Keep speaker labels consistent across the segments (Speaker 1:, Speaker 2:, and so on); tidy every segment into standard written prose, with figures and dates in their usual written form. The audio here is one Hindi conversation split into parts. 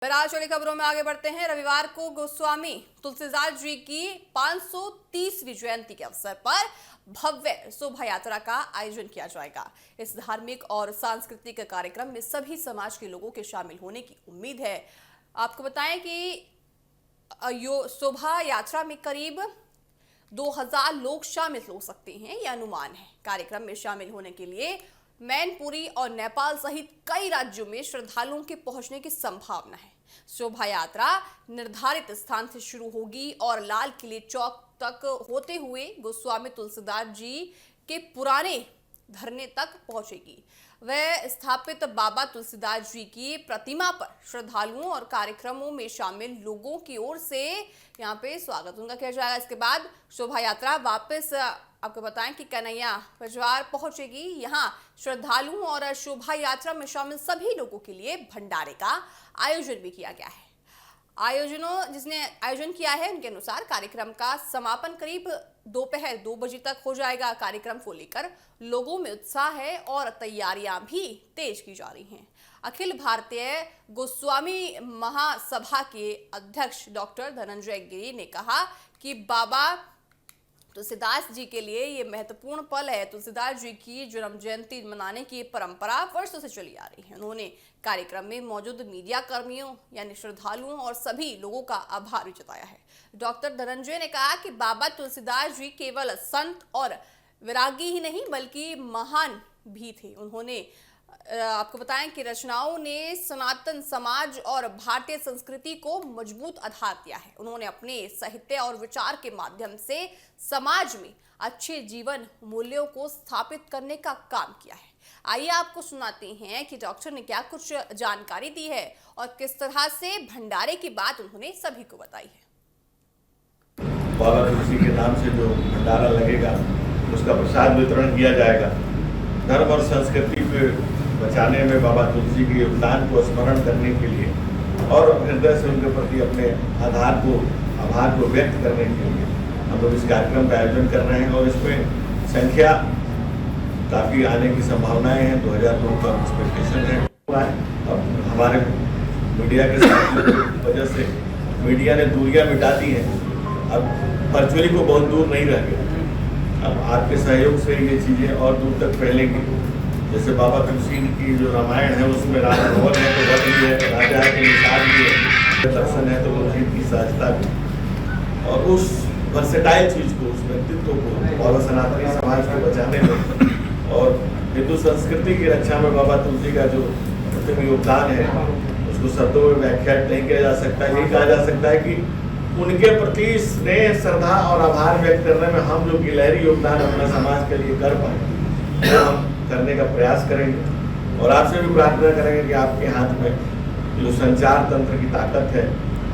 Speaker 1: आज वाली खबरों में आगे बढ़ते हैं। रविवार को गोस्वामी तुलसीदास जी की 530वीं जयंती के अवसर पर भव्य शोभा यात्रा का आयोजन किया जाएगा। इस धार्मिक और सांस्कृतिक कार्यक्रम में सभी समाज के लोगों के शामिल होने की उम्मीद है। आपको बताएं कि शोभा यात्रा में करीब 2000 लोग शामिल हो सकते हैं, यह अनुमान है। कार्यक्रम में शामिल होने के लिए मैनपुरी और नेपाल सहित कई राज्यों में श्रद्धालुओं के पहुंचने की संभावना है। शोभा यात्रा निर्धारित स्थान से शुरू होगी और लाल किले चौक तक होते हुए गोस्वामी तुलसीदास जी के पुराने धरने तक पहुंचेगी। वह स्थापित बाबा तुलसीदास जी की प्रतिमा पर श्रद्धालुओं और कार्यक्रमों में शामिल लोगों की ओर से यहाँ पे स्वागत उनका किया जाएगा। इसके बाद शोभा यात्रा वापस आपको बताएं कि कन्हैया बाजार पहुंचेगी। यहाँ श्रद्धालुओं और शोभा यात्रा में शामिल सभी लोगों के लिए भंडारे का आयोजन भी किया गया है। जिसने आयोजन किया है उनके अनुसार कार्यक्रम का समापन करीब दोपहर 2 बजे तक हो जाएगा। कार्यक्रम को लेकर लोगों में उत्साह है और तैयारियां भी तेज की जा रही हैं। अखिल भारतीय गोस्वामी महासभा के अध्यक्ष डॉक्टर धनंजय गिरी ने कहा कि बाबा तुलसीदास जी के लिए ये महत्वपूर्ण पल है। तुलसीदास जी की जन्म जयंती मनाने की परंपरा वर्षों से चली आ रही है। उन्होंने कार्यक्रम में मौजूद मीडिया कर्मियों यानी श्रद्धालुओं और सभी लोगों का आभार भी जताया है। डॉक्टर धनंजय ने कहा कि बाबा तुलसीदास जी केवल संत और विरागी ही नहीं बल्कि महान भी थे। उन्होंने आपको बताएं कि रचनाओं ने सनातन समाज और भारतीय संस्कृति को मजबूत आधार दिया है। उन्होंने अपने साहित्य और विचार के माध्यम से समाज में अच्छे जीवन मूल्यों को स्थापित करने का काम किया है। आइए आपको सुनाते हैं कि डॉक्टर ने क्या कुछ जानकारी दी है और किस तरह से भंडारे की बात उन्होंने सभी को बताई है।
Speaker 2: बाबा तुलसी के नाम से जो भंडारा लगेगा उसका प्रसाद वितरण किया जाएगा। धर्म और संस्कृति को बचाने में बाबा तुलसी के योगदान को स्मरण करने के लिए और हृदय से उनके प्रति अपने आभार को व्यक्त करने के लिए हम लोग इस कार्यक्रम का आयोजन कर रहे हैं और इसमें संख्या काफ़ी आने की संभावनाएं हैं। 2000 लोगों का एक्सपेक्टेशन है। अब हमारे मीडिया के साथ वजह से मीडिया ने दूरियां मिटा दी हैं। अब वर्चुअली को बहुत दूर नहीं रह गया। अब आपके सहयोग से ये चीज़ें और दूर तक फैलेंगी। जैसे बाबा तुलसी की जो रामायण है उसमें राम भवन है तो वन भी है, राजा के निषाद भी है, दर्शन है तो तुलसी की सहजता भी, और उस वर्सेटाइल चीज़ को, उस व्यक्तित्व को और सनातनी समाज को बचाने में और हिंदू संस्कृति की रक्षा में बाबा तुलसी का जो योगदान है उसको शब्दों में व्याख्या नहीं किया जा सकता। यही कहा जा सकता है कि उनके प्रति स्नेह, श्रद्धा और आभार व्यक्त करने में हम जो गिलहरी योगदान अपना समाज के लिए कर पाए वो हम करने का प्रयास करेंगे। और आपसे भी प्रार्थना करेंगे कि आपके हाथ में जो संचार तंत्र की ताकत है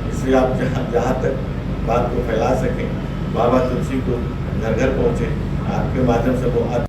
Speaker 2: इससे आप जहाँ तक बात को फैला सकें, बाबा तुलसी को घर घर पहुँचे, आपके माध्यम से वो